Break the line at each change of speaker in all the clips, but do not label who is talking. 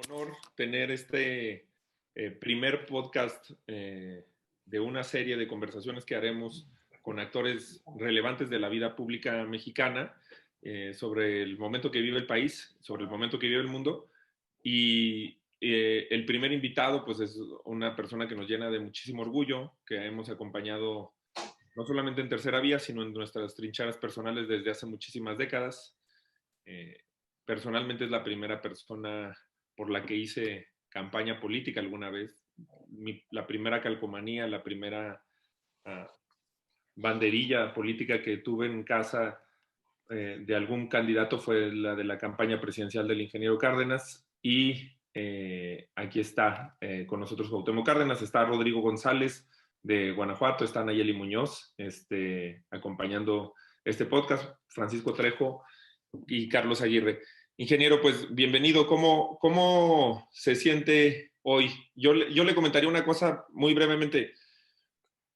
honor tener este primer podcast de una serie de conversaciones que haremos con actores relevantes de la vida pública mexicana sobre el momento que vive el país, sobre el momento que vive el mundo. Y el primer invitado pues es una persona que nos llena de muchísimo orgullo, que hemos acompañado no solamente en Tercera Vía, sino en nuestras trincheras personales desde hace muchísimas décadas. Personalmente es la primera persona por la que hice campaña política alguna vez. La primera calcomanía, la primera banderilla política que tuve en casa de algún candidato fue la de la campaña presidencial del ingeniero Cárdenas. Y aquí está con nosotros Cuauhtémoc Cárdenas, está Rodrigo González de Guanajuato, está Nayeli Muñoz acompañando este podcast, Francisco Trejo y Carlos Aguirre. Ingeniero, pues bienvenido. ¿Cómo se siente hoy? Yo le comentaría una cosa muy brevemente.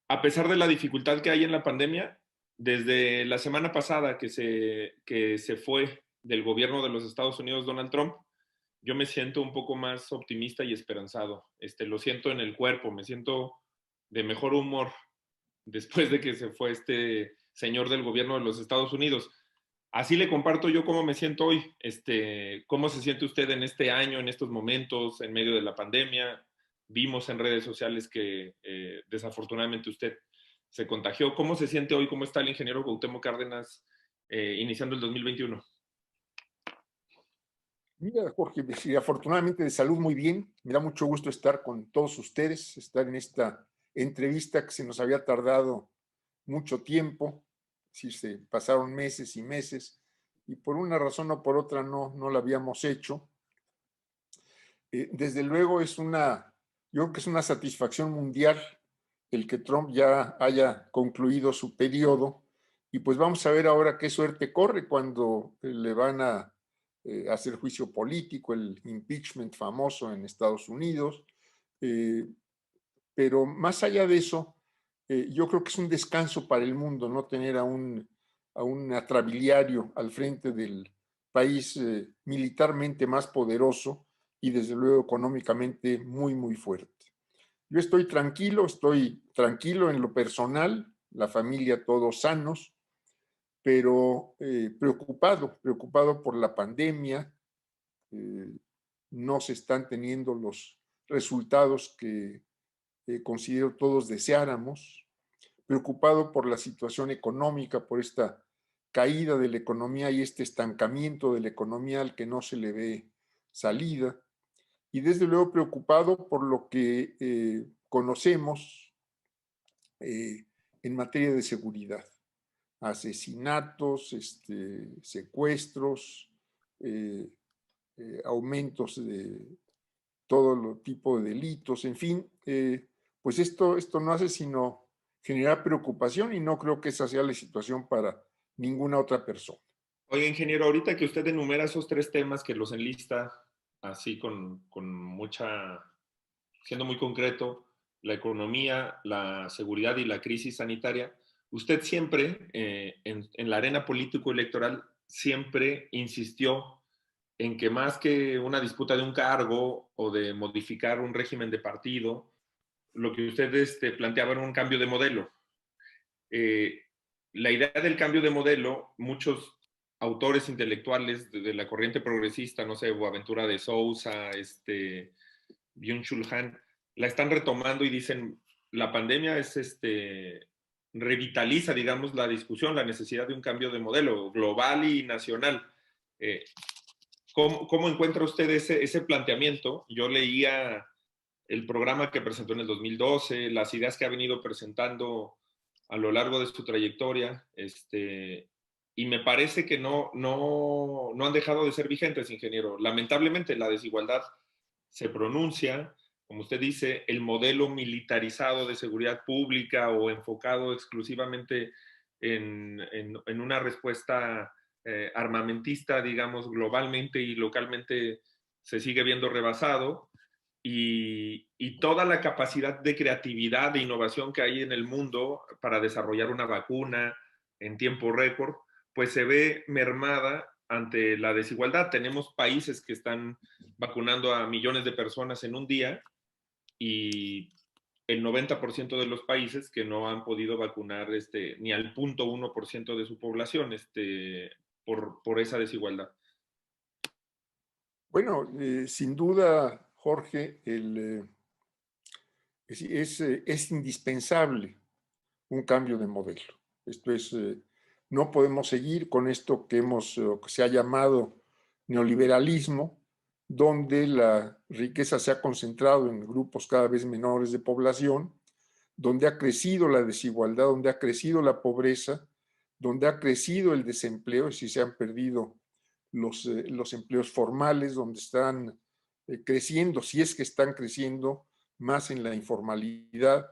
A pesar de la dificultad que hay en la pandemia, desde la semana pasada que se fue del gobierno de los Estados Unidos Donald Trump, yo me siento un poco más optimista y esperanzado. Lo siento en el cuerpo, me siento de mejor humor después de que se fue este señor del gobierno de los Estados Unidos. Así le comparto yo cómo me siento hoy. ¿Cómo se siente usted en este año, en estos momentos, en medio de la pandemia? Vimos en redes sociales que desafortunadamente usted se contagió. ¿Cómo se siente hoy? ¿Cómo está el ingeniero Cuauhtémoc Cárdenas iniciando el 2021?
Mira, Jorge, sí, afortunadamente de salud muy bien. Me da mucho gusto estar con todos ustedes, estar en esta entrevista que se nos había tardado mucho tiempo. Sí, se pasaron meses y meses y por una razón o por otra no la habíamos hecho. Desde luego yo creo que es una satisfacción mundial el que Trump ya haya concluido su periodo y pues vamos a ver ahora qué suerte corre cuando le van a hacer juicio político, el impeachment famoso en Estados Unidos. Pero más allá de eso, yo creo que es un descanso para el mundo no tener a un atrabiliario al frente del país militarmente más poderoso y desde luego económicamente muy, muy fuerte. Yo estoy tranquilo en lo personal, la familia todos sanos, pero preocupado por la pandemia. No se están teniendo los resultados que considero todos deseáramos, preocupado por la situación económica, por esta caída de la economía y este estancamiento de la economía al que no se le ve salida, y desde luego preocupado por lo que conocemos en materia de seguridad. Asesinatos, secuestros, aumentos de todo tipo de delitos, en fin, pues esto no hace sino generar preocupación y no creo que esa sea la situación para ninguna otra persona.
Oye, ingeniero, ahorita que usted enumera esos tres temas que los enlista así siendo muy concreto, la economía, la seguridad y la crisis sanitaria, usted siempre, en la arena político-electoral, siempre insistió en que más que una disputa de un cargo o de modificar un régimen de partido, lo que usted planteaba era un cambio de modelo. La idea del cambio de modelo, muchos autores intelectuales de la corriente progresista, no sé, Boaventura de Sousa, Byung-Chul Han, la están retomando y dicen, la pandemia revitaliza, digamos, la discusión, la necesidad de un cambio de modelo global y nacional. ¿Cómo encuentra usted ese planteamiento? Yo leía el programa que presentó en el 2012, las ideas que ha venido presentando a lo largo de su trayectoria, y me parece que no han dejado de ser vigentes, ingeniero. Lamentablemente la desigualdad se pronuncia, como usted dice, el modelo militarizado de seguridad pública o enfocado exclusivamente en una respuesta armamentista, digamos, globalmente y localmente se sigue viendo rebasado. Y toda la capacidad de creatividad, de innovación que hay en el mundo para desarrollar una vacuna en tiempo récord, pues se ve mermada ante la desigualdad. Tenemos países que están vacunando a millones de personas en un día y el 90% de los países que no han podido vacunar ni al 0.1% de su población por esa desigualdad.
Bueno, sin duda, Jorge, es indispensable un cambio de modelo. Esto es, no podemos seguir con esto que se ha llamado neoliberalismo, donde la riqueza se ha concentrado en grupos cada vez menores de población, donde ha crecido la desigualdad, donde ha crecido la pobreza, donde ha crecido el desempleo, y si se han perdido los empleos formales, donde están creciendo, si es que están creciendo más en la informalidad,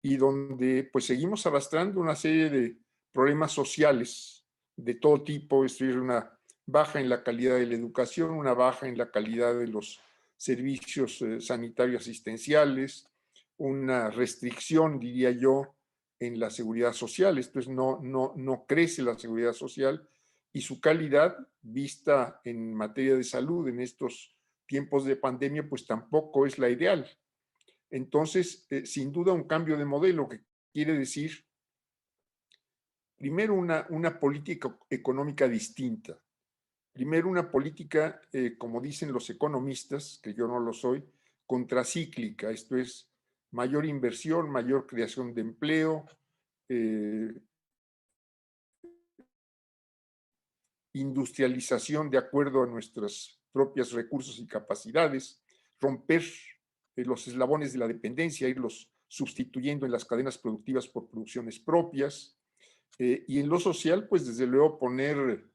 y donde pues seguimos arrastrando una serie de problemas sociales de todo tipo, es decir, una baja en la calidad de la educación, una baja en la calidad de los servicios sanitarios asistenciales, una restricción, diría yo, en la seguridad social. Esto es, no crece la seguridad social y su calidad vista en materia de salud en estos tiempos de pandemia, pues tampoco es la ideal. Entonces, sin duda, un cambio de modelo que quiere decir, primero, una política económica distinta. Primero, una política, como dicen los economistas, que yo no lo soy, contracíclica. Esto es, mayor inversión, mayor creación de empleo, industrialización de acuerdo a nuestros propios recursos y capacidades, romper los eslabones de la dependencia, irlos sustituyendo en las cadenas productivas por producciones propias, y en lo social, pues desde luego poner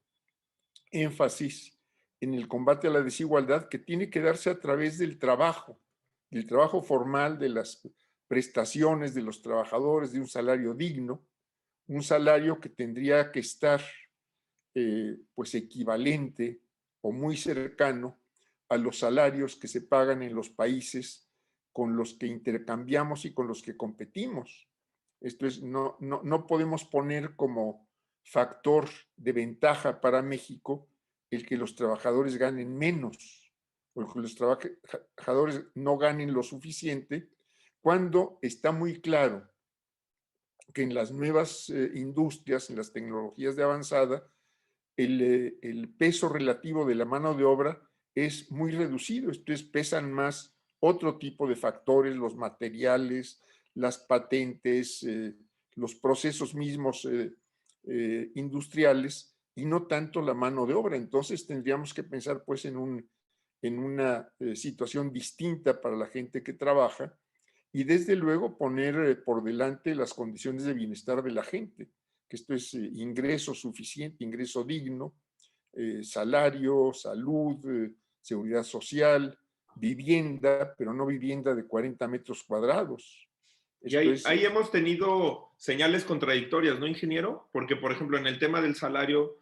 énfasis en el combate a la desigualdad que tiene que darse a través del trabajo formal, de las prestaciones de los trabajadores, de un salario digno, un salario que tendría que estar pues equivalente o muy cercano a los salarios que se pagan en los países con los que intercambiamos y con los que competimos. Esto es, no podemos poner como factor de ventaja para México el que los trabajadores ganen menos o el que los trabajadores no ganen lo suficiente, cuando está muy claro que en las nuevas industrias, en las tecnologías de avanzada, el peso relativo de la mano de obra es muy reducido. Entonces pesan más otro tipo de factores, los materiales, las patentes, los procesos mismos industriales, y no tanto la mano de obra. Entonces tendríamos que pensar pues en una situación distinta para la gente que trabaja, y desde luego poner por delante las condiciones de bienestar de la gente, que esto es ingreso suficiente, ingreso digno, salario, salud, seguridad social, vivienda, pero no vivienda de 40 metros cuadrados.
Y ahí hemos tenido señales contradictorias, ¿no, ingeniero? Porque, por ejemplo, en el tema del salario,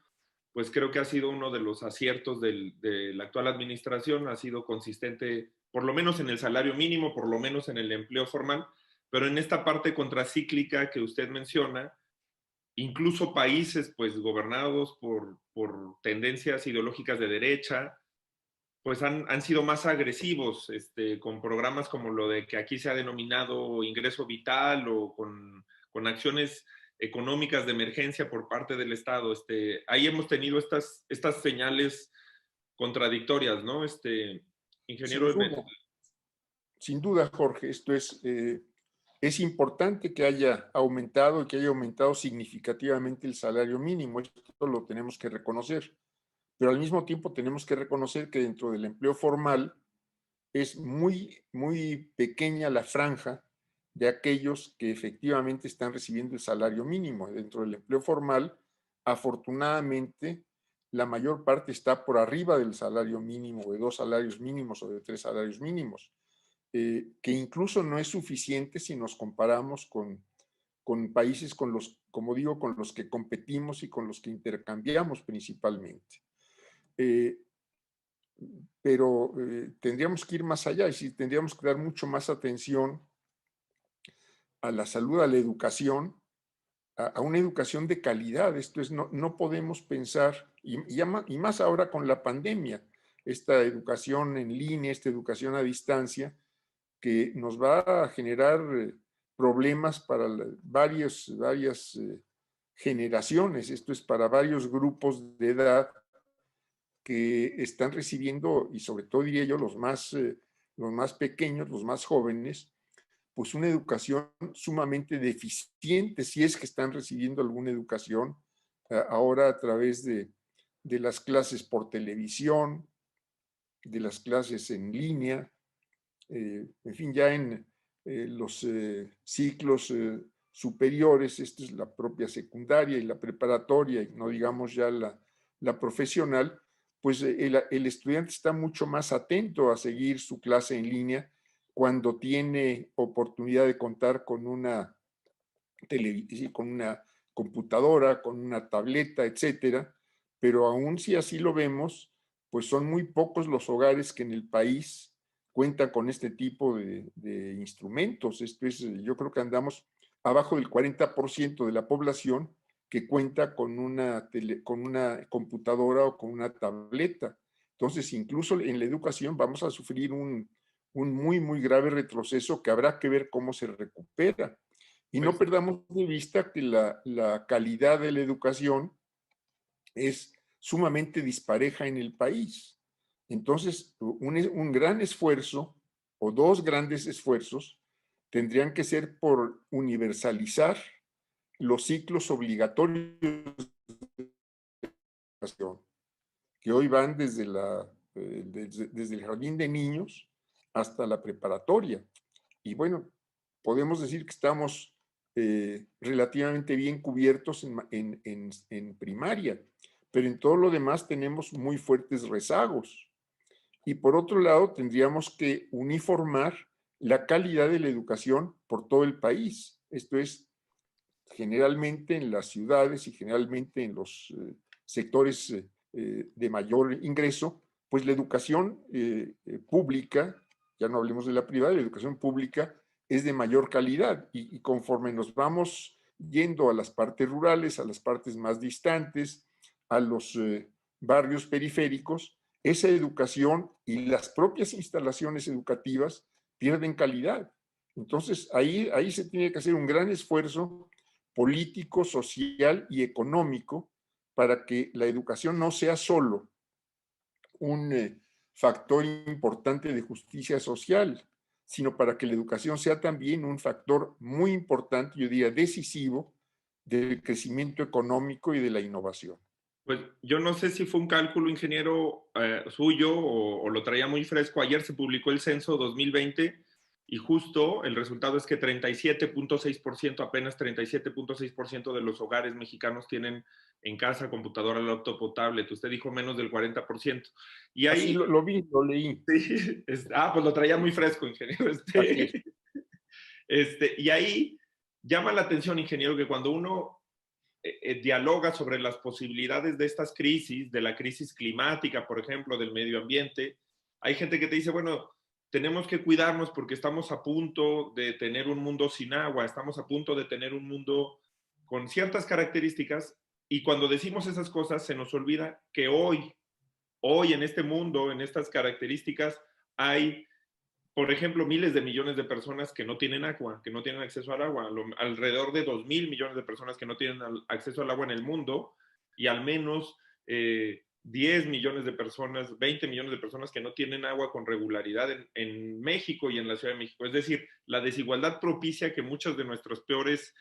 pues creo que ha sido uno de los aciertos de la actual administración, ha sido consistente, por lo menos en el salario mínimo, por lo menos en el empleo formal, pero en esta parte contracíclica que usted menciona, incluso países pues gobernados por tendencias ideológicas de derecha, pues han sido más agresivos con programas como lo de que aquí se ha denominado ingreso vital o con acciones económicas de emergencia por parte del Estado. Ahí hemos tenido estas señales contradictorias, ¿no? Ingeniero.
Sin duda, Jorge, esto es importante que haya aumentado y que haya aumentado significativamente el salario mínimo. Esto lo tenemos que reconocer. Pero al mismo tiempo tenemos que reconocer que dentro del empleo formal es muy, muy pequeña la franja de aquellos que efectivamente están recibiendo el salario mínimo. Dentro del empleo formal, afortunadamente, la mayor parte está por arriba del salario mínimo, de 2 salarios mínimos o de 3 salarios mínimos, que incluso no es suficiente si nos comparamos con países con los, como digo, con los que competimos y con los que intercambiamos principalmente. Pero tendríamos que ir más allá, y tendríamos que dar mucho más atención a la salud, a la educación, a una educación de calidad. Esto es, no podemos pensar, y más ahora con la pandemia, esta educación en línea, esta educación a distancia, que nos va a generar problemas para varias generaciones. Esto es para varios grupos de edad que están recibiendo, y sobre todo diría yo los más pequeños, los más jóvenes, pues una educación sumamente deficiente, si es que están recibiendo alguna educación ahora a través de las clases por televisión, de las clases en línea, en fin, ya en los ciclos superiores, esta es la propia secundaria y la preparatoria, y no digamos ya la profesional, pues el estudiante está mucho más atento a seguir su clase en línea cuando tiene oportunidad de contar con con una computadora, con una tableta, etcétera, pero aún si así lo vemos, pues son muy pocos los hogares que en el país cuentan con este tipo de instrumentos. Esto es, yo creo que andamos abajo del 40% de la población que cuenta con con una computadora o con una tableta. Entonces, incluso en la educación vamos a sufrir un muy grave retroceso que habrá que ver cómo se recupera. Y no
Pues,
perdamos de vista que la calidad de la educación es sumamente dispareja en el país. Entonces, un gran esfuerzo o dos grandes esfuerzos tendrían que ser por universalizar los ciclos obligatorios de educación, que hoy van desde el jardín de niños hasta la preparatoria. Y bueno, podemos decir que estamos relativamente bien cubiertos en primaria, pero en todo lo demás tenemos muy fuertes rezagos. Y por otro lado, tendríamos que uniformar la calidad de la educación por todo el país. Esto es, generalmente en las ciudades y generalmente en los sectores de mayor ingreso, pues la educación pública, ya no hablemos de la privada, la educación pública es de mayor calidad y conforme nos vamos yendo a las partes rurales, a las partes más distantes, a los barrios periféricos, esa educación y las propias instalaciones educativas pierden calidad. Entonces, ahí se tiene que hacer un gran esfuerzo político, social y económico para que la educación no sea solo un factor importante de justicia social, sino para que la educación sea también un factor muy importante, yo diría decisivo, del crecimiento económico y de la innovación.
pues yo no sé si fue un cálculo, ingeniero, suyo o lo traía muy fresco. Ayer se publicó el censo 2020 y justo el resultado es que 37.6%, apenas 37.6% de los hogares mexicanos tienen en casa computadora, laptop o tablet. Usted dijo menos del 40%. Y
Así
ahí,
lo vi, lo leí.
sí, pues lo traía muy fresco, ingeniero.
Así es.
Y ahí llama la atención, ingeniero, que cuando uno dialoga sobre las posibilidades de estas crisis, de la crisis climática, por ejemplo, del medio ambiente, hay gente que te dice, bueno, tenemos que cuidarnos porque estamos a punto de tener un mundo sin agua, estamos a punto de tener un mundo con ciertas características, y cuando decimos esas cosas se nos olvida que hoy en este mundo, en estas características, hay, por ejemplo, miles de millones de personas que no tienen agua, que no tienen acceso al agua, alrededor de 2.000 millones de personas que no tienen acceso al agua en el mundo, y al menos 10 millones de personas, 20 millones de personas que no tienen agua con regularidad en México y en la Ciudad de México. Es decir, la desigualdad propicia que muchos de nuestros peores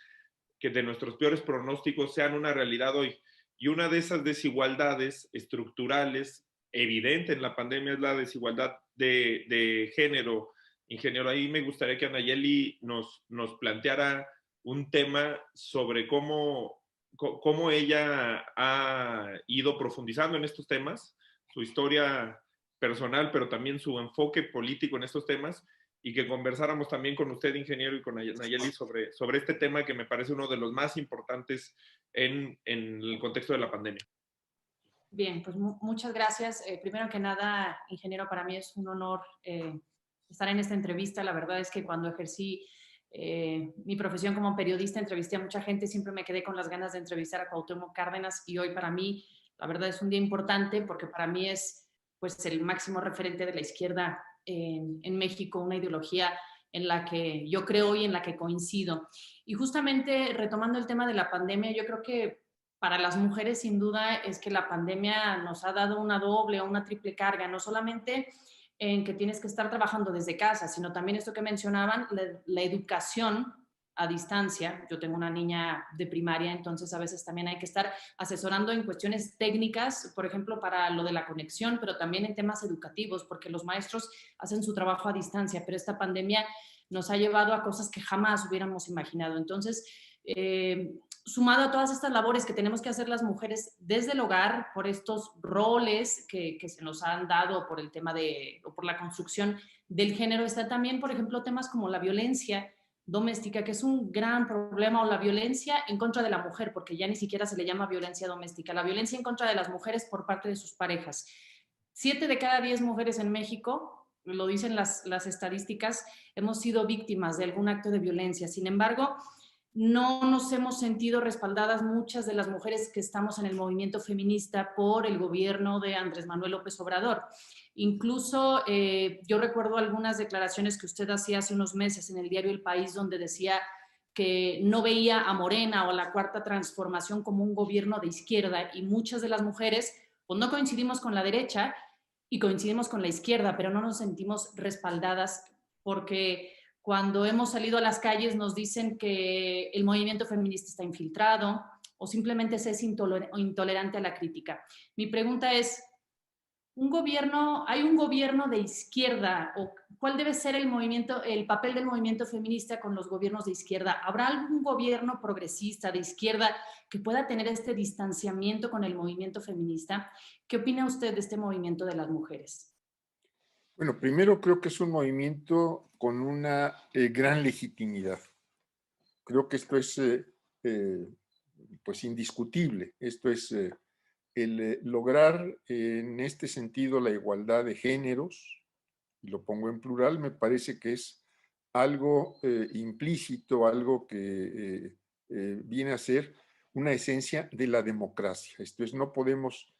pronósticos sean una realidad hoy. Y una de esas desigualdades estructurales evidente en la pandemia es la desigualdad de género. Ingeniero, ahí me gustaría que Anayeli nos planteara un tema sobre cómo ella ha ido profundizando en estos temas, su historia personal, pero también su enfoque político en estos temas, y que conversáramos también con usted, ingeniero, y con Nayeli sobre este tema que me parece uno de los más importantes en el contexto de la pandemia.
Bien, pues muchas gracias. Primero que nada, ingeniero, para mí es un honor estar en esta entrevista. La verdad es que cuando ejercí mi profesión como periodista, entrevisté a mucha gente, siempre me quedé con las ganas de entrevistar a Cuauhtémoc Cárdenas y hoy para mí, la verdad, es un día importante porque para mí es pues el máximo referente de la izquierda en México, una ideología en la que yo creo y en la que coincido. Y justamente retomando el tema de la pandemia, yo creo que para las mujeres sin duda es que la pandemia nos ha dado una doble o una triple carga, no solamente en que tienes que estar trabajando desde casa, sino también esto que mencionaban, la educación a distancia. Yo tengo una niña de primaria, entonces a veces también hay que estar asesorando en cuestiones técnicas, por ejemplo, para lo de la conexión, pero también en temas educativos, porque los maestros hacen su trabajo a distancia, pero esta pandemia nos ha llevado a cosas que jamás hubiéramos imaginado. Entonces, sumado a todas estas labores que tenemos que hacer las mujeres desde el hogar, por estos roles que se nos han dado por el tema de, o por la construcción del género, está también, por ejemplo, temas como la violencia doméstica, que es un gran problema, o la violencia en contra de la mujer, porque ya ni siquiera se le llama violencia doméstica, la violencia en contra de las mujeres por parte de sus parejas. 7 de cada 10 mujeres en México, lo dicen las estadísticas, hemos sido víctimas de algún acto de violencia. Sin embargo, no nos hemos sentido respaldadas muchas de las mujeres que estamos en el movimiento feminista por el gobierno de Andrés Manuel López Obrador. Incluso yo recuerdo algunas declaraciones que usted hacía hace unos meses en el diario El País, donde decía que no veía a Morena o a la Cuarta Transformación como un gobierno de izquierda, y muchas de las mujeres pues no coincidimos con la derecha y coincidimos con la izquierda, pero no nos sentimos respaldadas porque cuando hemos salido a las calles nos dicen que el movimiento feminista está infiltrado o simplemente se es intolerante a la crítica. Mi pregunta es, ¿hay un gobierno de izquierda, o cuál debe ser el papel del movimiento feminista con los gobiernos de izquierda? ¿Habrá algún gobierno progresista de izquierda que pueda tener este distanciamiento con el movimiento feminista? ¿Qué opina usted de este movimiento de las mujeres?
Bueno, primero creo que es un movimiento con una gran legitimidad. Creo que esto es pues indiscutible. Esto es el lograr en este sentido la igualdad de géneros, y lo pongo en plural, me parece que es algo implícito, algo que viene a ser una esencia de la democracia. Esto es, no podemos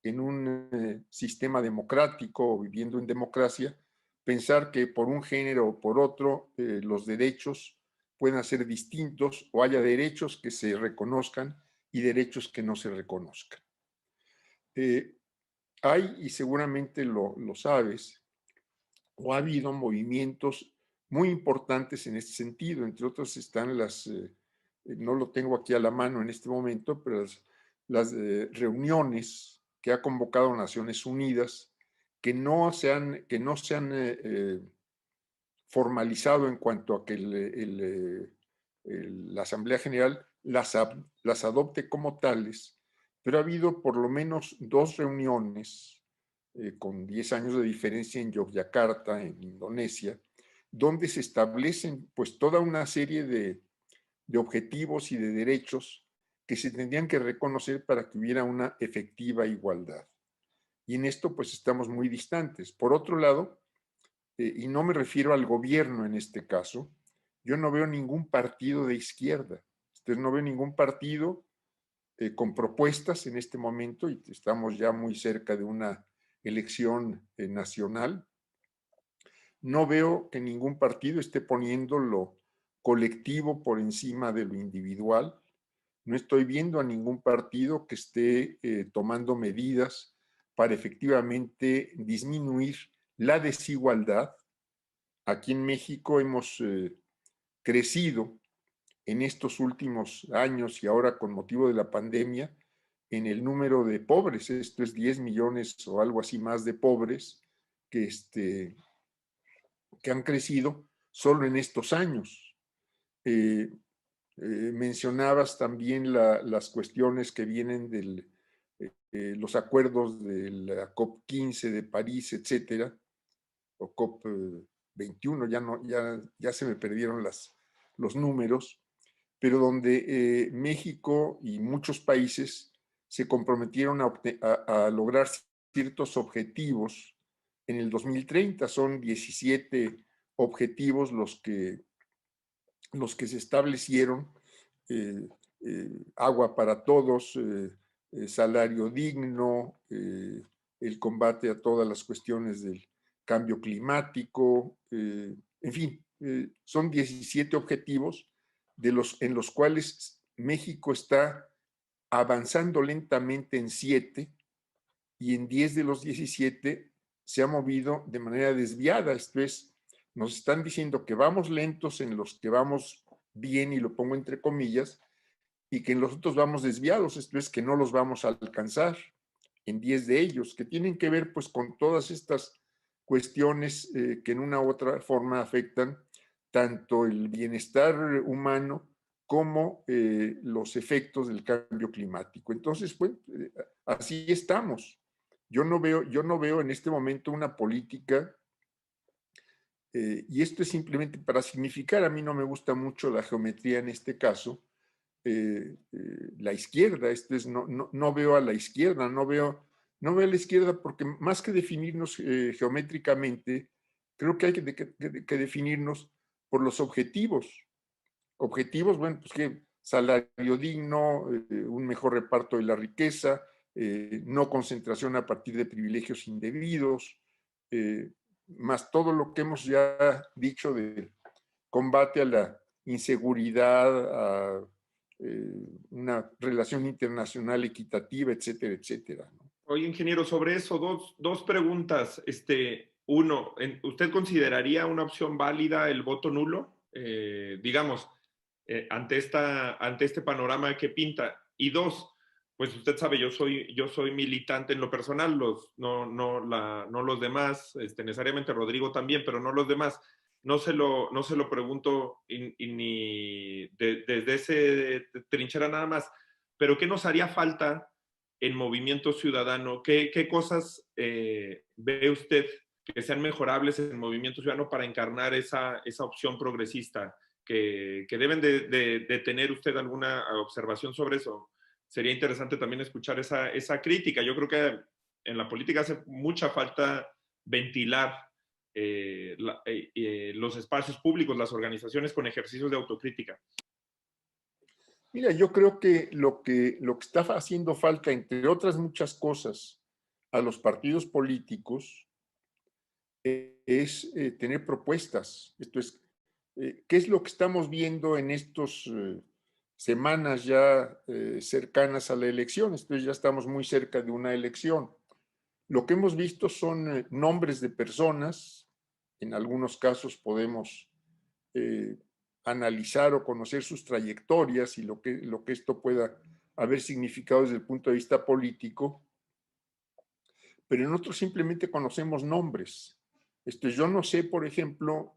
en un sistema democrático o viviendo en democracia pensar que por un género o por otro los derechos puedan ser distintos, o haya derechos que se reconozcan y derechos que no se reconozcan. Hay, y seguramente lo sabes, o ha habido movimientos muy importantes en este sentido. Entre otros están no lo tengo aquí a la mano en este momento, pero las reuniones que ha convocado Naciones Unidas, que no se han formalizado en cuanto a que la Asamblea General las adopte como tales, pero ha habido por lo menos 2 reuniones con 10 años de diferencia en Yogyakarta, en Indonesia, donde se establecen pues toda una serie de objetivos y de derechos que se tendrían que reconocer para que hubiera una efectiva igualdad. Y en esto pues estamos muy distantes. Por otro lado, y no me refiero al gobierno en este caso, yo no veo ningún partido de izquierda. Entonces no veo ningún partido con propuestas en este momento, y estamos ya muy cerca de una elección nacional. No veo que ningún partido esté poniendo lo colectivo por encima de lo individual. No estoy viendo a ningún partido que esté tomando medidas para efectivamente disminuir la desigualdad. Aquí en México hemos crecido en estos últimos años, y ahora con motivo de la pandemia, en el número de pobres. Esto es 10 millones o algo así más de pobres que, que han crecido solo en estos años. Mencionabas también las cuestiones que vienen de los acuerdos de la COP15 de París, etcétera, o COP21, ya se me perdieron los números, pero donde México y muchos países se comprometieron a lograr ciertos objetivos en el 2030. Son 17 objetivos los que los que se establecieron, agua para todos, salario digno, el combate a todas las cuestiones del cambio climático, en fin, son 17 objetivos en los cuales México está avanzando lentamente en 7 y en 10 de los 17 se ha movido de manera desviada. Esto es, nos están diciendo que vamos lentos en los que vamos bien, y lo pongo entre comillas, y que en los otros vamos desviados, esto es, que no los vamos a alcanzar en 10 de ellos, que tienen que ver pues con todas estas cuestiones que en una u otra forma afectan tanto el bienestar humano como los efectos del cambio climático. Entonces, pues, así estamos. Yo no veo en este momento una política, y esto es simplemente para significar, a mí no me gusta mucho la geometría en este caso, la izquierda, no veo a la izquierda, no veo a la izquierda porque más que definirnos geométricamente, creo que hay que definirnos por los objetivos. Objetivos, bueno, pues que salario digno, un mejor reparto de la riqueza, no concentración a partir de privilegios indebidos, más todo lo que hemos ya dicho del combate a la inseguridad, a una relación internacional equitativa, etcétera, etcétera, ¿no?
Oye, ingeniero, sobre eso, dos preguntas. Uno, ¿usted consideraría una opción válida el voto nulo? Digamos, ante este panorama que pinta. Y dos, pues usted sabe, yo soy militante en lo personal, no los demás, necesariamente Rodrigo también, pero no los demás. No se lo pregunto ni desde ese trinchera nada más, pero ¿qué nos haría falta en Movimiento Ciudadano? ¿Qué cosas ve usted que sean mejorables en Movimiento Ciudadano para encarnar esa opción progresista? Que deben de tener usted alguna observación sobre eso. Sería interesante también escuchar esa crítica. Yo creo que en la política hace mucha falta ventilar los espacios públicos, las organizaciones con ejercicios de autocrítica.
Mira, yo creo que lo que está haciendo falta, entre otras muchas cosas, a los partidos políticos es tener propuestas. Esto es, ¿qué es lo que estamos viendo en estas semanas ya cercanas a la elección? Entonces ya estamos muy cerca de una elección. Lo que hemos visto son nombres de personas. En algunos casos podemos analizar o conocer sus trayectorias y lo que esto pueda haber significado desde el punto de vista político, pero en otros simplemente conocemos nombres. Yo no sé, por ejemplo,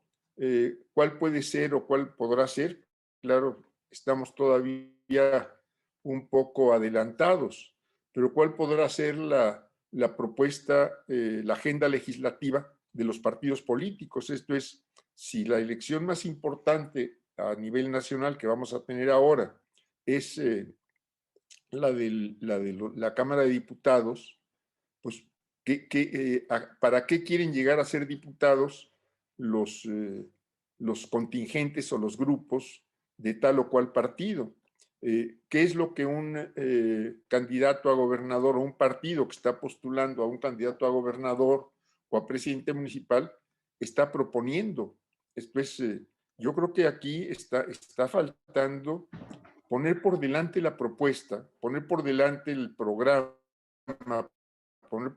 cuál puede ser o cuál podrá ser. Claro, estamos todavía un poco adelantados, pero cuál podrá ser la propuesta, la agenda legislativa de los partidos políticos. Esto es, si la elección más importante a nivel nacional que vamos a tener ahora es la de la Cámara de Diputados, pues ¿para qué quieren llegar a ser diputados los contingentes o los grupos de tal o cual partido? ¿Qué es lo que un candidato a gobernador o un partido que está postulando a un candidato a gobernador o a presidente municipal está proponiendo? Esto es, yo creo que aquí está faltando poner por delante la propuesta, poner por delante el programa, poner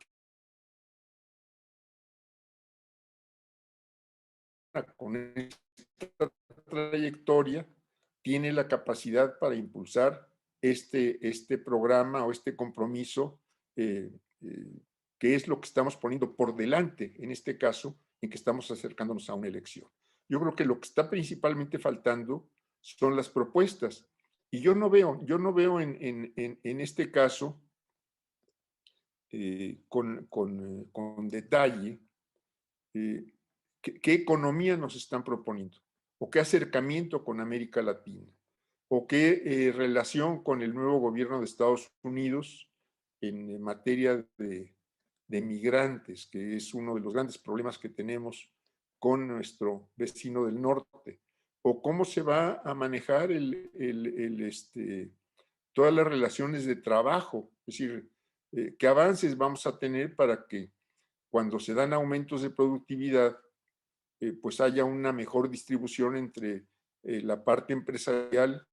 con esta trayectoria tiene la capacidad para impulsar este programa o este compromiso, que es lo que estamos poniendo por delante, en este caso, en que estamos acercándonos a una elección. Yo creo que lo que está principalmente faltando son las propuestas. Y yo no veo en este caso, con detalle, ¿qué economía nos están proponiendo? ¿O qué acercamiento con América Latina? ¿O qué relación con el nuevo gobierno de Estados Unidos en materia de migrantes, que es uno de los grandes problemas que tenemos con nuestro vecino del norte? o cómo se va a manejar todas las relaciones de trabajo. Es decir, qué avances vamos a tener para que cuando se dan aumentos de productividad, pues haya una mejor distribución entre la parte empresarial.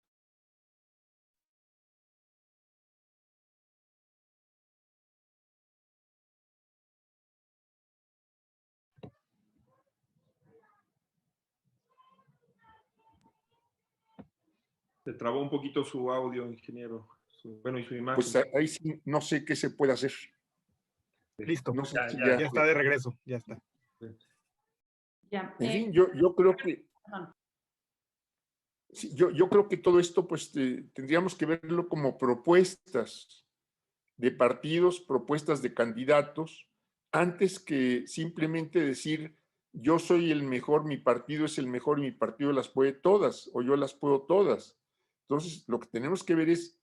Se trabó un poquito su audio, ingeniero. Bueno, y su imagen.
Pues ahí sí no sé qué se puede hacer.
Listo.
No sé
ya,
si
ya está de regreso, ya está.
Ya,
en fin, yo creo que sí, yo creo que todo esto pues tendríamos que verlo como propuestas de partidos, propuestas de candidatos, antes que simplemente decir yo soy el mejor, mi partido es el mejor y mi partido las puede todas o yo las puedo todas. Entonces, lo que tenemos que ver es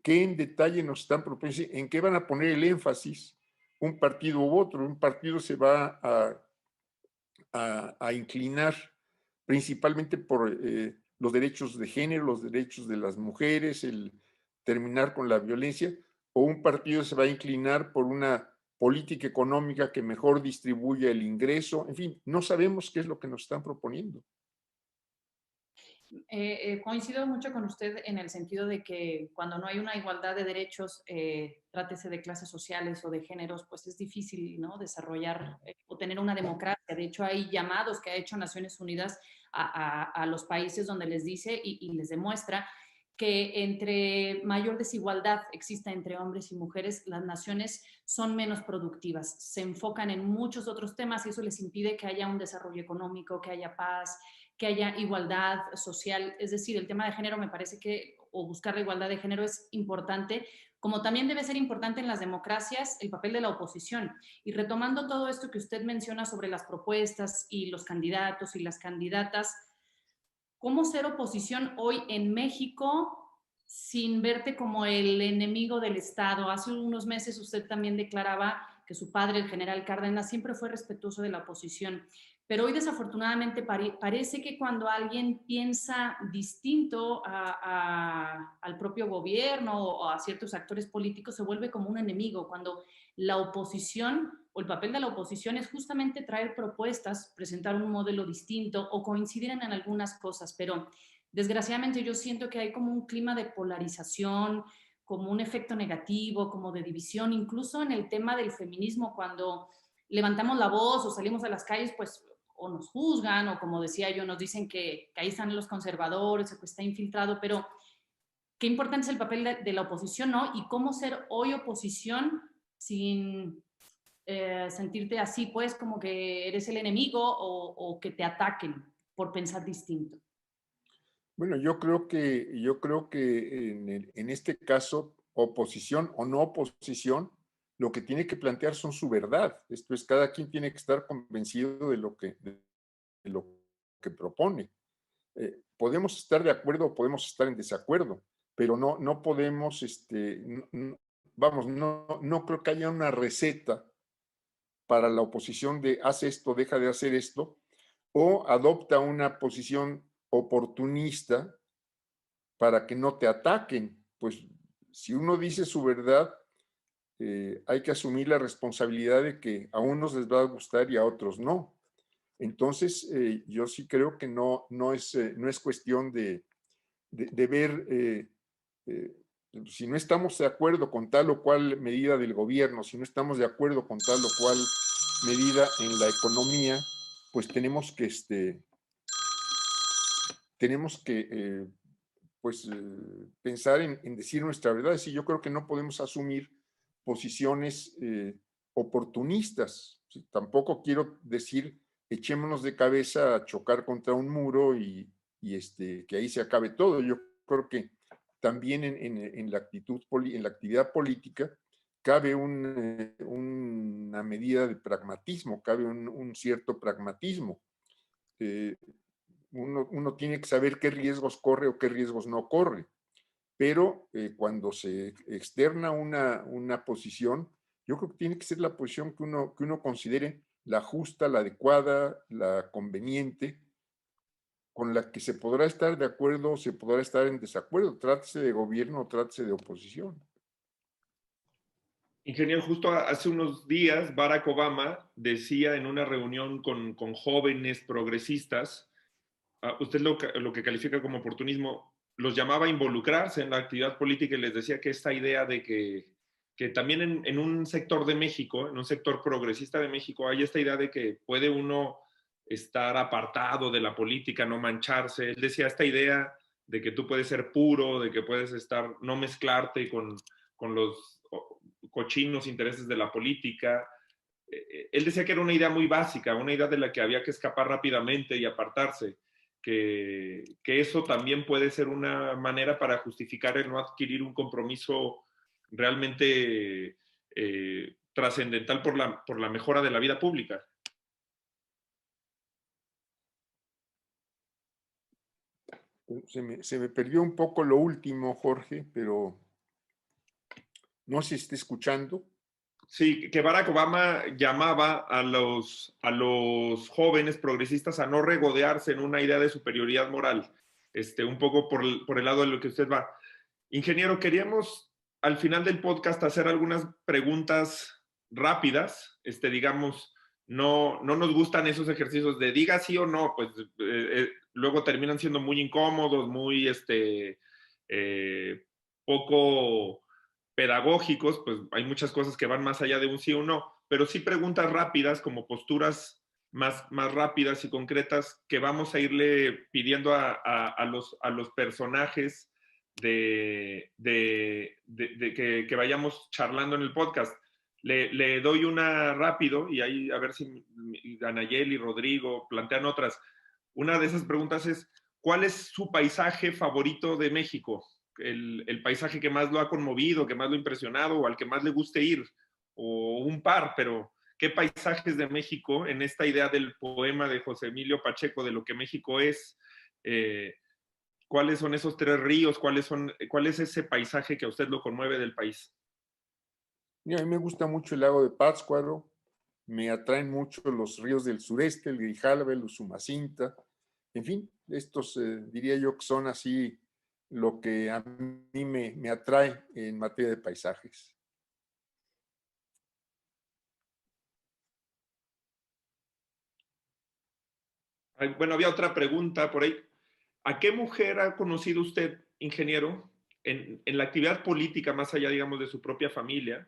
qué en detalle nos están proponiendo, en qué van a poner el énfasis un partido u otro. Un partido se va a inclinar principalmente por los derechos de género, los derechos de las mujeres, el terminar con la violencia, o un partido se va a inclinar por una política económica que mejor distribuya el ingreso. En fin, no sabemos qué es lo que nos están proponiendo.
Coincido mucho con usted en el sentido de que cuando no hay una igualdad de derechos, trátese de clases sociales o de géneros, pues es difícil, ¿no?, desarrollar o tener una democracia. De hecho, hay llamados que ha hecho Naciones Unidas a los países donde les dice y les demuestra que entre mayor desigualdad exista entre hombres y mujeres, las naciones son menos productivas, se enfocan en muchos otros temas y eso les impide que haya un desarrollo económico, que haya paz, que haya igualdad social. Es decir, el tema de género me parece que, o buscar la igualdad de género es importante, como también debe ser importante en las democracias el papel de la oposición. Y retomando todo esto que usted menciona sobre las propuestas y los candidatos y las candidatas, ¿cómo ser oposición hoy en México sin verte como el enemigo del Estado? Hace unos meses usted también declaraba que su padre, el general Cárdenas, siempre fue respetuoso de la oposición. Pero hoy desafortunadamente parece que cuando alguien piensa distinto al propio gobierno o a ciertos actores políticos se vuelve como un enemigo, cuando la oposición o el papel de la oposición es justamente traer propuestas, presentar un modelo distinto o coincidir en algunas cosas, pero desgraciadamente yo siento que hay como un clima de polarización, como un efecto negativo, como de división, incluso en el tema del feminismo, cuando levantamos la voz o salimos a las calles, pues o nos juzgan o como decía yo, nos dicen que ahí están los conservadores o que está infiltrado, pero qué importante es el papel de la oposición, ¿no? Y cómo ser hoy oposición sin sentirte así, pues, como que eres el enemigo o que te ataquen por pensar distinto.
Bueno, yo creo que en este caso, oposición o no oposición, lo que tiene que plantear son su verdad. Esto es, cada quien tiene que estar convencido de lo que propone. Podemos estar de acuerdo o podemos estar en desacuerdo, pero no podemos, vamos, no creo que haya una receta para la oposición de haz esto, deja de hacer esto, o adopta una posición oportunista para que no te ataquen. Pues si uno dice su verdad, hay que asumir la responsabilidad de que a unos les va a gustar y a otros no. Entonces, yo sí creo que no es cuestión de ver, si no estamos de acuerdo con tal o cual medida del gobierno, si no estamos de acuerdo con tal o cual medida en la economía, pues tenemos que, pues, pensar en decir nuestra verdad. Sí, yo creo que no podemos asumir posiciones oportunistas. Sí, tampoco quiero decir echémonos de cabeza a chocar contra un muro y que ahí se acabe todo. Yo creo que también en la actividad política cabe una medida de pragmatismo, cabe un cierto pragmatismo. Uno tiene que saber qué riesgos corre o qué riesgos no corre, pero cuando se externa una posición, yo creo que tiene que ser la posición que uno considere la justa, la adecuada, la conveniente, con la que se podrá estar de acuerdo o se podrá estar en desacuerdo, trátese de gobierno o trátese de oposición.
Ingeniero, justo hace unos días Barack Obama decía en una reunión con jóvenes progresistas, usted lo que califica como oportunismo, los llamaba a involucrarse en la actividad política y les decía que esta idea de que también en un sector de México, en un sector progresista de México, hay esta idea de que puede uno estar apartado de la política, no mancharse. Él decía esta idea de que tú puedes ser puro, de que puedes estar, no mezclarte con los cochinos intereses de la política. Él decía que era una idea muy básica, una idea de la que había que escapar rápidamente y apartarse, que eso también puede ser una manera para justificar el no adquirir un compromiso realmente trascendental por la mejora de la vida pública.
Se me perdió un poco lo último, Jorge, pero no sé si está escuchando.
Sí, que Barack Obama llamaba a los jóvenes progresistas a no regodearse en una idea de superioridad moral, un poco por el lado de lo que usted va. Ingeniero, queríamos al final del podcast hacer algunas preguntas rápidas, digamos, no nos gustan esos ejercicios de diga sí o no, pues luego terminan siendo muy incómodos, muy poco pedagógicos, pues hay muchas cosas que van más allá de un sí o no, pero sí preguntas rápidas, como posturas más rápidas y concretas que vamos a irle pidiendo a los personajes que vayamos charlando en el podcast. Le doy una rápido y ahí a ver si Anayeli y Rodrigo plantean otras. Una de esas preguntas es, ¿cuál es su paisaje favorito de México? El paisaje que más lo ha conmovido, que más lo ha impresionado o al que más le guste ir, o un par, pero ¿qué paisajes de México en esta idea del poema de José Emilio Pacheco de lo que México es? ¿Cuáles son esos tres ríos? ¿Cuál es ese paisaje que a usted lo conmueve del país?
Mira, a mí me gusta mucho el lago de Pátzcuaro, me atraen mucho los ríos del sureste, el Grijalva, el Usumacinta, en fin, estos diría yo que son así lo que a mí me atrae en materia de paisajes.
Bueno, había otra pregunta por ahí. ¿A qué mujer ha conocido usted, ingeniero, en la actividad política, más allá, digamos, de su propia familia,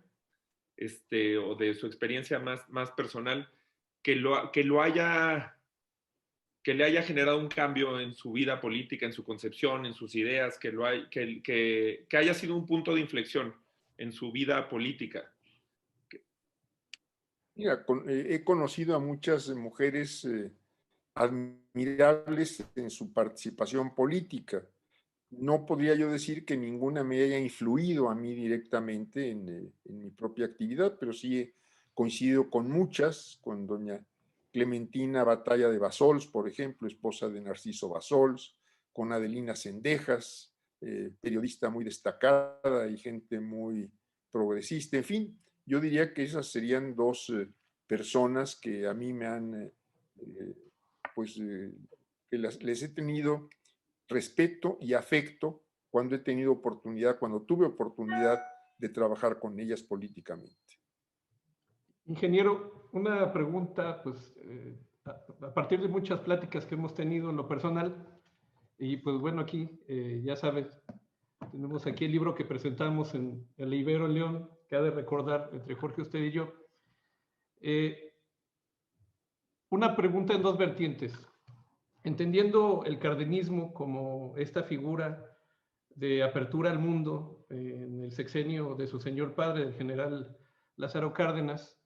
o de su experiencia más personal, que le haya generado un cambio en su vida política, en su concepción, en sus ideas, que haya sido un punto de inflexión en su vida política?
Mira, he conocido a muchas mujeres admirables en su participación política. No podría yo decir que ninguna me haya influido a mí directamente en mi propia actividad, pero sí he coincidido con muchas, con doña Clementina Batalla de Bassols, por ejemplo, esposa de Narciso Bassols, con Adelina Cendejas, periodista muy destacada y gente muy progresista. En fin, yo diría que esas serían dos personas que a mí me han, que les he tenido respeto y afecto cuando he tenido oportunidad, cuando tuve oportunidad de trabajar con ellas políticamente.
Ingeniero, una pregunta, pues a partir de muchas pláticas que hemos tenido en lo personal, y pues bueno, aquí ya sabes, tenemos aquí el libro que presentamos en el Ibero León, que ha de recordar entre Jorge, usted y yo. Una pregunta en dos vertientes. Entendiendo el cardenismo como esta figura de apertura al mundo en el sexenio de su señor padre, el general Lázaro Cárdenas,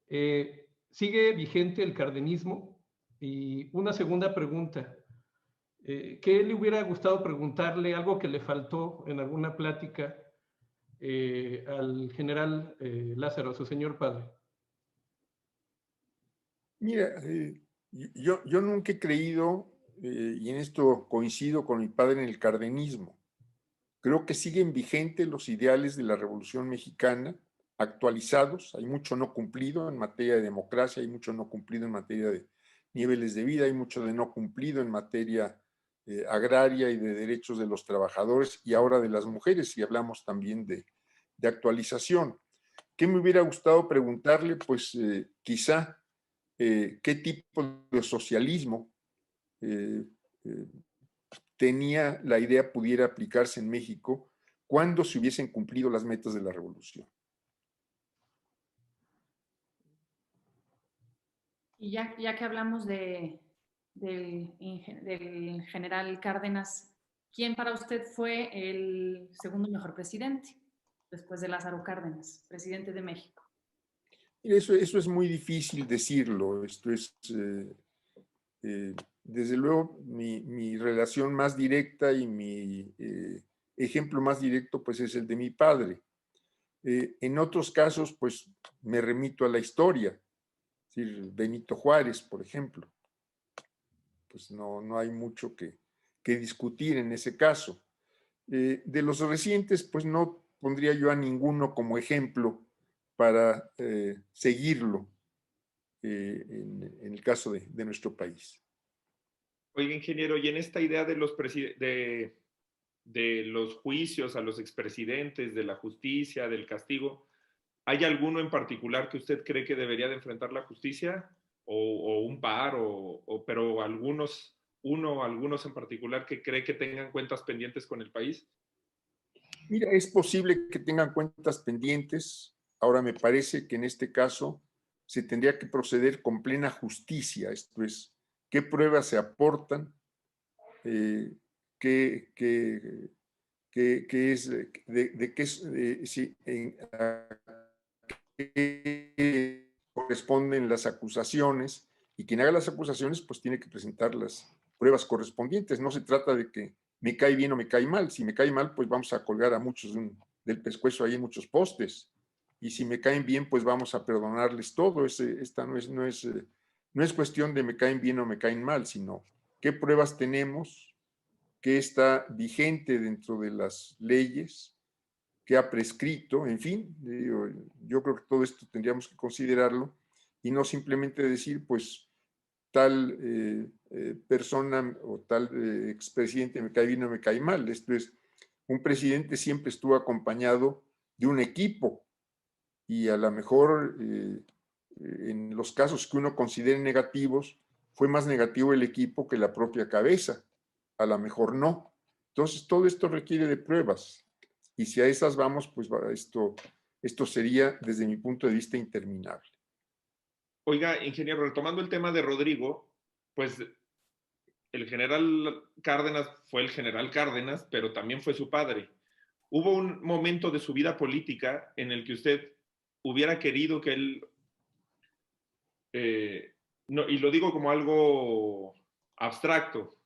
¿sigue vigente el cardenismo? Y una segunda pregunta, ¿qué le hubiera gustado preguntarle, algo que le faltó en alguna plática al general Lázaro, a su señor padre?
Mira, yo nunca he creído, y en esto coincido con mi padre, en el cardenismo. Creo que siguen vigentes los ideales de la Revolución Mexicana, actualizados. Hay mucho no cumplido en materia de democracia, hay mucho no cumplido en materia de niveles de vida, hay mucho de no cumplido en materia agraria y de derechos de los trabajadores y ahora de las mujeres, y hablamos también de actualización. ¿Qué me hubiera gustado preguntarle? Pues quizá qué tipo de socialismo tenía la idea pudiera aplicarse en México cuando se hubiesen cumplido las metas de la revolución.
Y ya que hablamos del general Cárdenas, ¿quién para usted fue el segundo mejor presidente después de Lázaro Cárdenas, presidente de México?
Eso es muy difícil decirlo. Esto es, desde luego, mi relación más directa y mi ejemplo más directo, pues es el de mi padre. En otros casos, pues me remito a la historia. Es decir, Benito Juárez, por ejemplo. Pues no hay mucho que discutir en ese caso. De los recientes, pues no pondría yo a ninguno como ejemplo para seguirlo en el caso de nuestro país.
Oiga, ingeniero, y en esta idea de los juicios a los expresidentes, de la justicia, del castigo, ¿hay alguno en particular que usted cree que debería de enfrentar la justicia? ¿O un par? Pero algunos en particular que cree que tengan cuentas pendientes con el país?
Mira, es posible que tengan cuentas pendientes. Ahora me parece que en este caso se tendría que proceder con plena justicia. Esto es, ¿qué pruebas se aportan? ¿Qué es, de qué corresponden las acusaciones? Y quien haga las acusaciones, pues tiene que presentar las pruebas correspondientes. No se trata de que me cae bien o me cae mal. Si me cae mal, pues vamos a colgar a muchos del pescuezo ahí en muchos postes. Y si me caen bien, pues vamos a perdonarles todo. Esta no es cuestión de me caen bien o me caen mal, sino qué pruebas tenemos, qué está vigente dentro de las leyes, qué ha prescrito, en fin. Yo creo que todo esto tendríamos que considerarlo y no simplemente decir, pues, tal persona o tal expresidente me cae bien o me cae mal. Esto es, un presidente siempre estuvo acompañado de un equipo y a lo mejor en los casos que uno considere negativos, fue más negativo el equipo que la propia cabeza. A lo mejor no. Entonces, todo esto requiere de pruebas. Y si a esas vamos, pues esto sería, desde mi punto de vista, interminable.
Oiga, ingeniero, retomando el tema de Rodrigo, pues el general Cárdenas fue el general Cárdenas, pero también fue su padre. ¿Hubo un momento de su vida política en el que usted hubiera querido que él, no, y lo digo como algo abstracto,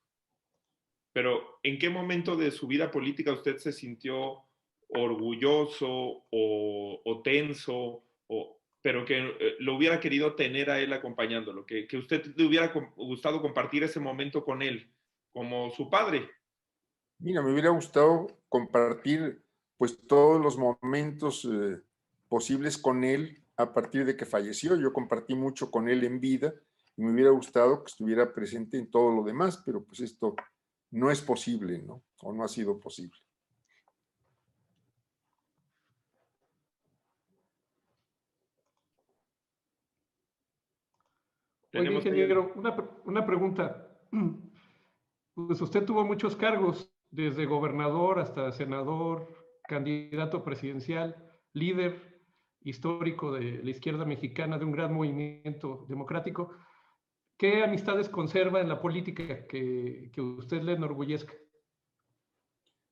pero ¿en qué momento de su vida política usted se sintió orgulloso o tenso, pero que lo hubiera querido tener a él acompañándolo, que usted le hubiera gustado compartir ese momento con él, como su padre?
Mira, me hubiera gustado compartir pues todos los momentos posibles con él a partir de que falleció. Yo compartí mucho con él en vida y me hubiera gustado que estuviera presente en todo lo demás, pero pues esto no es posible, ¿no? O no ha sido posible.
Oye, ingeniero, una pregunta. Pues usted tuvo muchos cargos, desde gobernador hasta senador, candidato presidencial, líder histórico de la izquierda mexicana, de un gran movimiento democrático. ¿Qué amistades conserva en la política que usted le enorgullezca?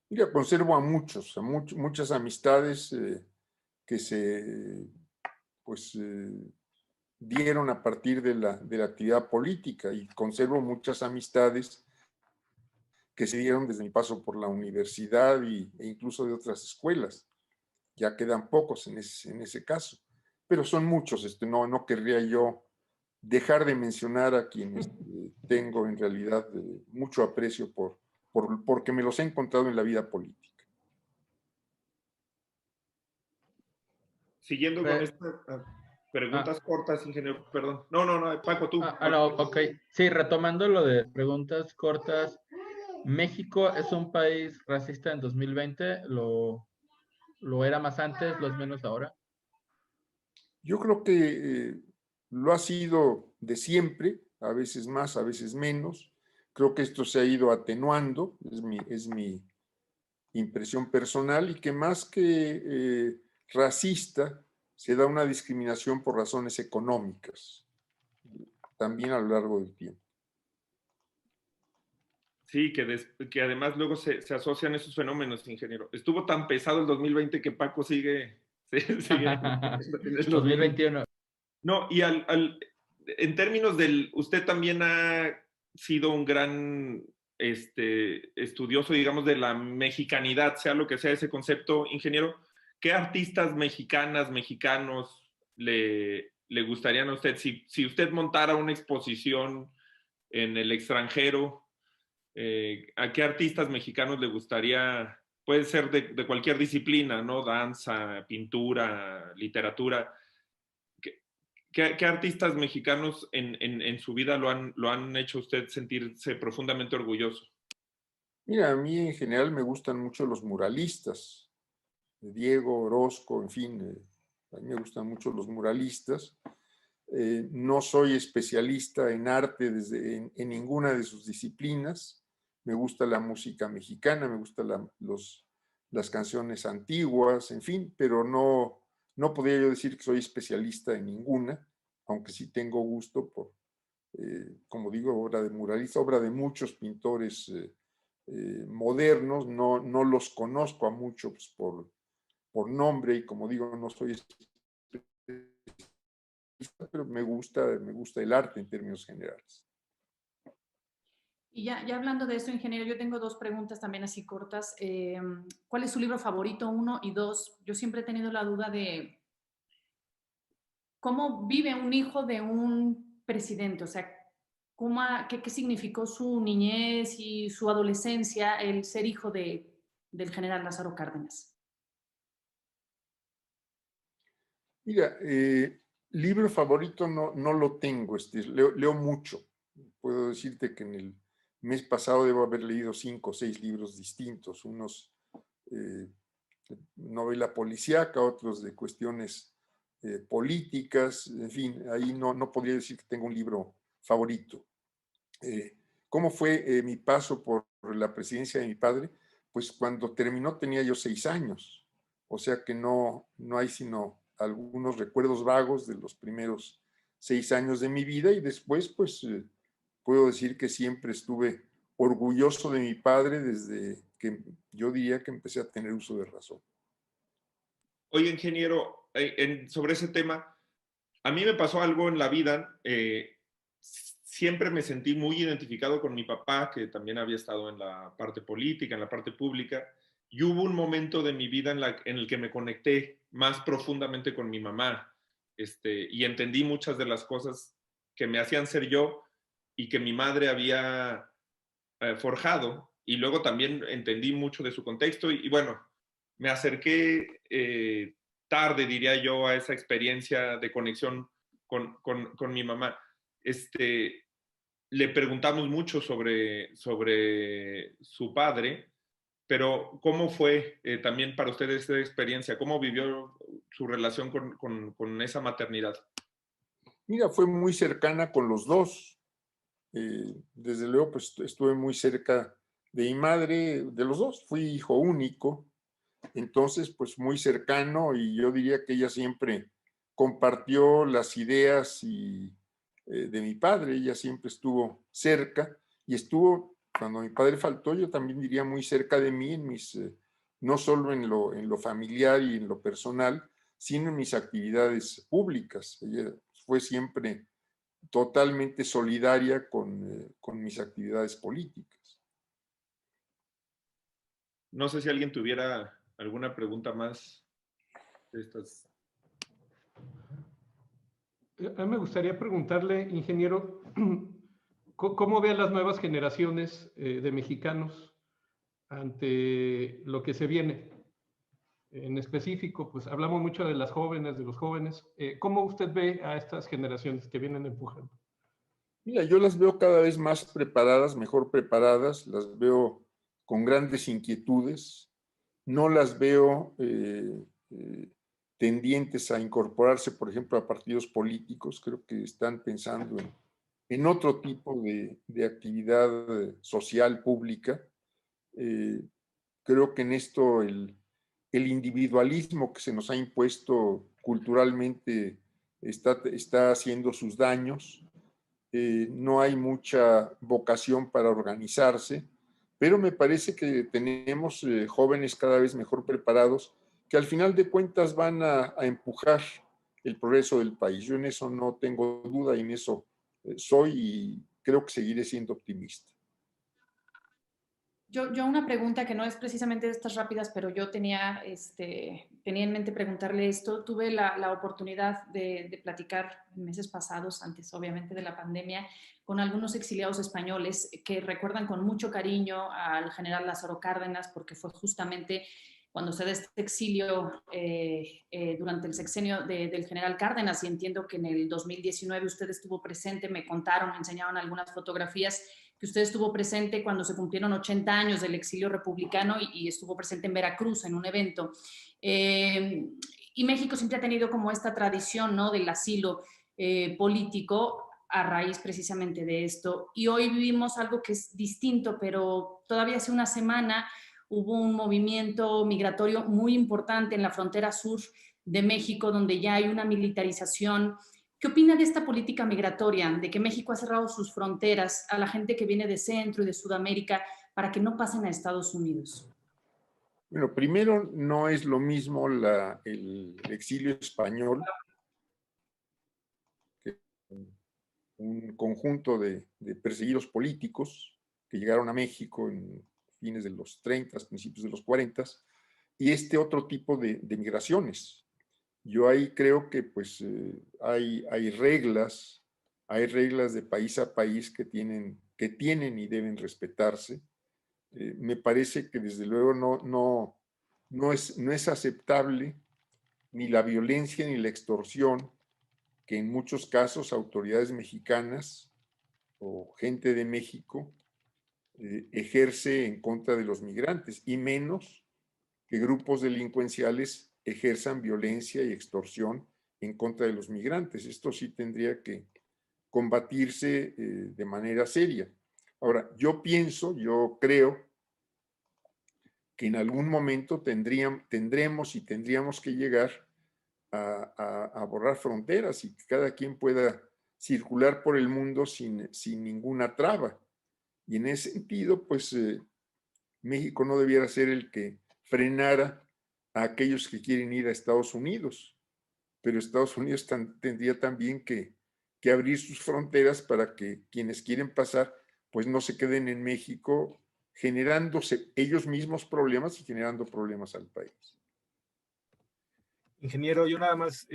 Mira, conservo a muchas amistades que se pues dieron a partir de la actividad política y conservo muchas amistades que se dieron desde mi paso por la universidad e incluso de otras escuelas. Ya quedan pocos en ese caso, pero son muchos. No querría yo dejar de mencionar a quienes tengo en realidad mucho aprecio porque me los he encontrado en la vida política.
Siguiendo con esta... Preguntas cortas, ingeniero, perdón. No, Paco, tú.
No, ok. Sí, retomando lo de preguntas cortas. ¿México es un país racista en 2020? ¿Lo era más antes? ¿Lo es menos ahora?
Yo creo que lo ha sido de siempre, a veces más, a veces menos. Creo que esto se ha ido atenuando, es mi impresión personal, y que más que racista, se da una discriminación por razones económicas, también a lo largo del tiempo.
Sí, que además luego se asocian esos fenómenos, ingeniero. Estuvo tan pesado el 2020 que Paco sigue en el
2021.
No, y en términos usted también ha sido un gran estudioso, digamos, de la mexicanidad, sea lo que sea ese concepto, ingeniero. ¿Qué artistas mexicanas, mexicanos le gustarían a usted? Si usted montara una exposición en el extranjero, ¿a qué artistas mexicanos le gustaría? Puede ser de cualquier disciplina, ¿no? Danza, pintura, literatura. ¿Qué artistas mexicanos en su vida lo han hecho usted sentirse profundamente orgulloso?
Mira, a mí en general me gustan mucho los muralistas, Diego, Orozco, en fin, a mí me gustan mucho los muralistas. No soy especialista en arte en ninguna de sus disciplinas. Me gusta la música mexicana, me gustan las canciones antiguas, en fin, pero no podría yo decir que soy especialista en ninguna, aunque sí tengo gusto por, como digo, obra de muralista, obra de muchos pintores modernos. No los conozco a muchos por nombre, y como digo, no soy especialista, pero me gusta el arte en términos generales.
Y ya hablando de eso, ingeniero, yo tengo dos preguntas también así cortas. ¿Cuál es su libro favorito? Uno, y dos, yo siempre he tenido la duda de cómo vive un hijo de un presidente, o sea, qué significó su niñez y su adolescencia el ser hijo del general Lázaro Cárdenas.
Mira, libro favorito no lo tengo, leo mucho. Puedo decirte que en el mes pasado debo haber leído 5 o 6 libros distintos, unos novela policíaca, otros de cuestiones políticas, en fin, ahí no podría decir que tengo un libro favorito. ¿Cómo fue mi paso por la presidencia de mi padre? Pues cuando terminó tenía yo 6 años, o sea que no hay sino algunos recuerdos vagos de los primeros 6 años de mi vida, y después pues puedo decir que siempre estuve orgulloso de mi padre desde que yo diría que empecé a tener uso de razón.
Oye, ingeniero, sobre ese tema, a mí me pasó algo en la vida. Siempre me sentí muy identificado con mi papá, que también había estado en la parte política, en la parte pública, y hubo un momento de mi vida en el que me conecté más profundamente con mi mamá, y entendí muchas de las cosas que me hacían ser yo y que mi madre había forjado, y luego también entendí mucho de su contexto, y bueno, me acerqué tarde, diría yo, a esa experiencia de conexión con mi mamá. Le preguntamos mucho sobre su padre, pero ¿cómo fue también para usted esa experiencia? ¿Cómo vivió su relación con esa maternidad?
Mira, fue muy cercana con los dos. Desde luego, pues estuve muy cerca de mi madre, de los dos. Fui hijo único, entonces, pues muy cercano, y yo diría que ella siempre compartió las ideas de mi padre. Ella siempre estuvo cerca, y estuvo, cuando mi padre faltó, yo también diría muy cerca de mí, no solo en lo familiar y en lo personal, sino en mis actividades públicas. Ella fue siempre totalmente solidaria con mis actividades políticas.
No sé si alguien tuviera alguna pregunta más de estas.
A mí me gustaría preguntarle, ingeniero, ¿cómo ve a las nuevas generaciones de mexicanos ante lo que se viene? en específico, pues hablamos mucho de las jóvenes, de los jóvenes. ¿Cómo usted ve a estas generaciones que vienen empujando?
Mira, yo las veo cada vez más preparadas, mejor preparadas, las veo con grandes inquietudes, no las veo tendientes a incorporarse, por ejemplo, a partidos políticos. Creo que están pensando en otro tipo de actividad social pública. Creo que en esto el individualismo que se nos ha impuesto culturalmente está haciendo sus daños. No hay mucha vocación para organizarse, pero me parece que tenemos jóvenes cada vez mejor preparados que al final de cuentas van a empujar el progreso del país. Yo en eso no tengo duda y en eso soy y creo que seguiré siendo optimista.
Yo una pregunta que no es precisamente de estas rápidas, pero yo tenía en mente preguntarle esto. Tuve la oportunidad de platicar en meses pasados, antes obviamente de la pandemia, con algunos exiliados españoles que recuerdan con mucho cariño al general Lázaro Cárdenas, porque fue justamente cuando se da este exilio durante el sexenio del general Cárdenas, y entiendo que en el 2019 usted estuvo presente, me contaron, me enseñaron algunas fotografías, que usted estuvo presente cuando se cumplieron 80 años del exilio republicano y estuvo presente en Veracruz en un evento. Y México siempre ha tenido como esta tradición, ¿no?, del asilo político a raíz precisamente de esto. Y hoy vivimos algo que es distinto, pero todavía hace una semana hubo un movimiento migratorio muy importante en la frontera sur de México, donde ya hay una militarización. ¿Qué opina de esta política migratoria, de que México ha cerrado sus fronteras a la gente que viene de Centro y de Sudamérica para que no pasen a Estados Unidos?
Bueno, primero, no es lo mismo el exilio español, que un conjunto de perseguidos políticos que llegaron a México en fines de los 30, principios de los 40, y este otro tipo de migraciones. Yo ahí creo que pues hay reglas de país a país que tienen y deben respetarse. Me parece que desde luego no es aceptable ni la violencia ni la extorsión que en muchos casos autoridades mexicanas o gente de México ejerce en contra de los migrantes, y menos que grupos delincuenciales ejerzan violencia y extorsión en contra de los migrantes. Esto sí tendría que combatirse de manera seria. Ahora, yo creo que en algún momento tendremos que llegar a borrar fronteras y que cada quien pueda circular por el mundo sin ninguna traba. Y en ese sentido, pues México no debiera ser el que frenara a aquellos que quieren ir a Estados Unidos, pero Estados Unidos tendría también que abrir sus fronteras para que quienes quieren pasar pues no se queden en México generándose ellos mismos problemas y generando problemas al país.
Ingeniero, yo nada más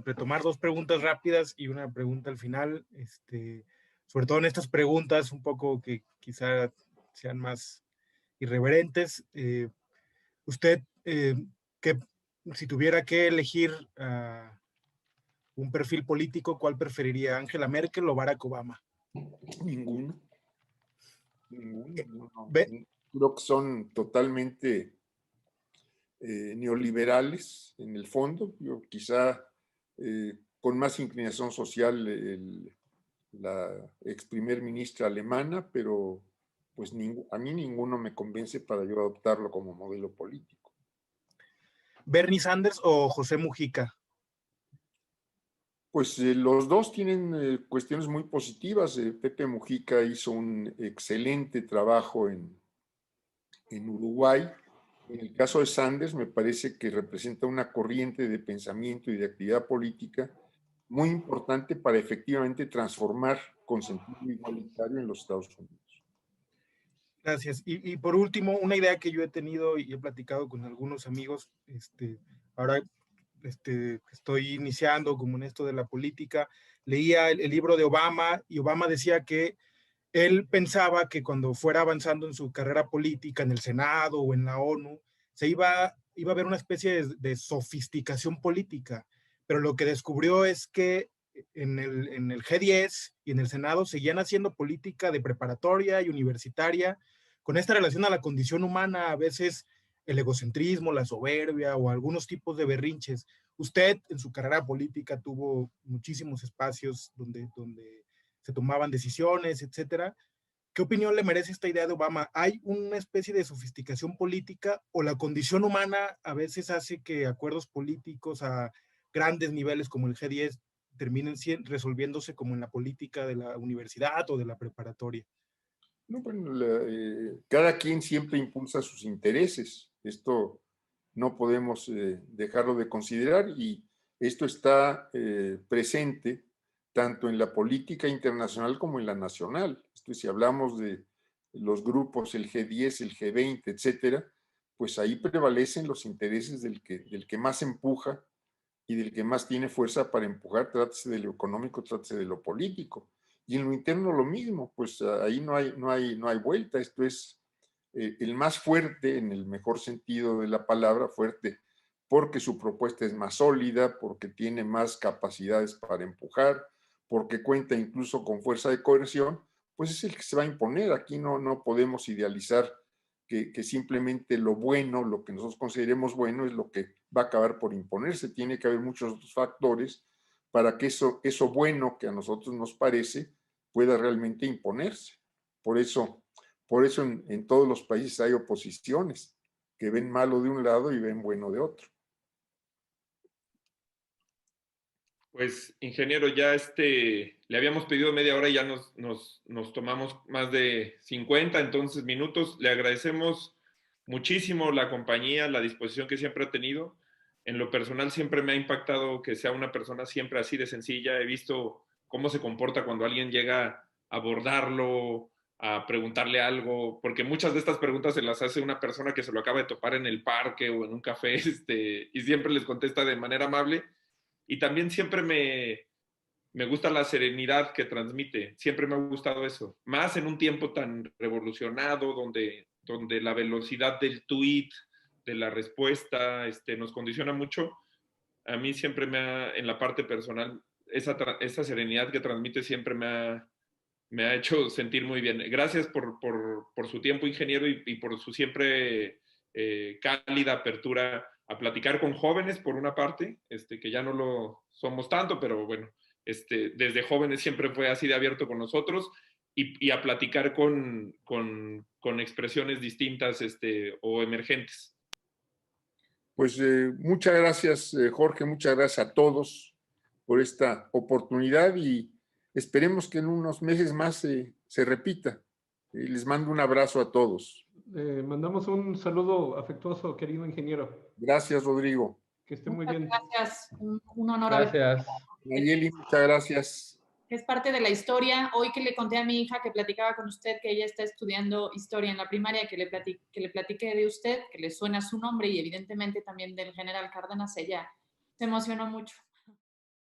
retomar dos preguntas rápidas y una pregunta al final, sobre todo en estas preguntas un poco que quizá sean más irreverentes. Usted, si tuviera que elegir un perfil político, ¿cuál preferiría? ¿Angela Merkel o Barack Obama?
Ninguno. Creo que son totalmente neoliberales en el fondo. Yo quizá con más inclinación social la ex primer ministra alemana, pero pues a mí ninguno me convence para yo adoptarlo como modelo político.
¿Bernie Sanders o José Mujica?
Pues los dos tienen cuestiones muy positivas. Pepe Mujica hizo un excelente trabajo en Uruguay. En el caso de Sanders, me parece que representa una corriente de pensamiento y de actividad política muy importante para efectivamente transformar con sentido igualitario en los Estados Unidos.
Gracias. Y por último, una idea que yo he tenido y he platicado con algunos amigos, ahora estoy iniciando como en esto de la política, leía el libro de Obama y Obama decía que él pensaba que cuando fuera avanzando en su carrera política, en el Senado o en la ONU, se iba iba a haber una especie de sofisticación política, pero lo que descubrió es que en el G10 y en el Senado seguían haciendo política de preparatoria y universitaria, con esta relación a la condición humana, a veces el egocentrismo, la soberbia o algunos tipos de berrinches. Usted en su carrera política tuvo muchísimos espacios donde se tomaban decisiones, etcétera. ¿Qué opinión le merece esta idea de Obama? ¿Hay una especie de sofisticación política o la condición humana a veces hace que acuerdos políticos a grandes niveles como el G10 terminen resolviéndose como en la política de la universidad o de la preparatoria?
No, bueno, cada quien siempre impulsa sus intereses. Esto no podemos dejarlo de considerar, y esto está presente tanto en la política internacional como en la nacional. Si hablamos de los grupos, el G10, el G20, etcétera, pues ahí prevalecen los intereses del que más empuja y del que más tiene fuerza para empujar, trátese de lo económico, trátese de lo político. Y en lo interno lo mismo, pues ahí no hay vuelta. Esto es el más fuerte, en el mejor sentido de la palabra, fuerte porque su propuesta es más sólida, porque tiene más capacidades para empujar, porque cuenta incluso con fuerza de coerción, pues es el que se va a imponer. Aquí no podemos idealizar que simplemente lo bueno, lo que nosotros consideremos bueno, es lo que va a acabar por imponerse. Tiene que haber muchos otros factores para que eso bueno que a nosotros nos parece pueda realmente imponerse. Por eso en todos los países hay oposiciones que ven malo de un lado y ven bueno de otro.
Pues, ingeniero, ya le habíamos pedido media hora y ya nos tomamos más de 50 entonces minutos. Le agradecemos muchísimo la compañía, la disposición que siempre ha tenido. En lo personal siempre me ha impactado que sea una persona siempre así de sencilla. He visto cómo se comporta cuando alguien llega a abordarlo, a preguntarle algo, porque muchas de estas preguntas se las hace una persona que se lo acaba de topar en el parque o en un café, y siempre les contesta de manera amable. Y también siempre me gusta la serenidad que transmite. Siempre me ha gustado eso. Más en un tiempo tan revolucionado, donde la velocidad del tweet, de la respuesta, nos condiciona mucho. A mí siempre en la parte personal, esa serenidad que transmite siempre me ha hecho sentir muy bien. Gracias por su tiempo, ingeniero, y por su siempre cálida apertura a platicar con jóvenes, por una parte, que ya no lo somos tanto, pero bueno, desde jóvenes siempre fue así de abierto con nosotros, y a platicar con expresiones distintas o emergentes.
Pues muchas gracias, Jorge, muchas gracias a todos por esta oportunidad, y esperemos que en unos meses más se repita. Les mando un abrazo a todos.
Mandamos un saludo afectuoso, querido ingeniero.
Gracias, Rodrigo.
Que esté muy bien.
Gracias, un honor.
Gracias.
Nayeli, muchas gracias.
Es parte de la historia. Hoy que le conté a mi hija que platicaba con usted, que ella está estudiando historia en la primaria, que le platiqué de usted, que le suena su nombre y evidentemente también del general Cárdenas, ella se emocionó mucho.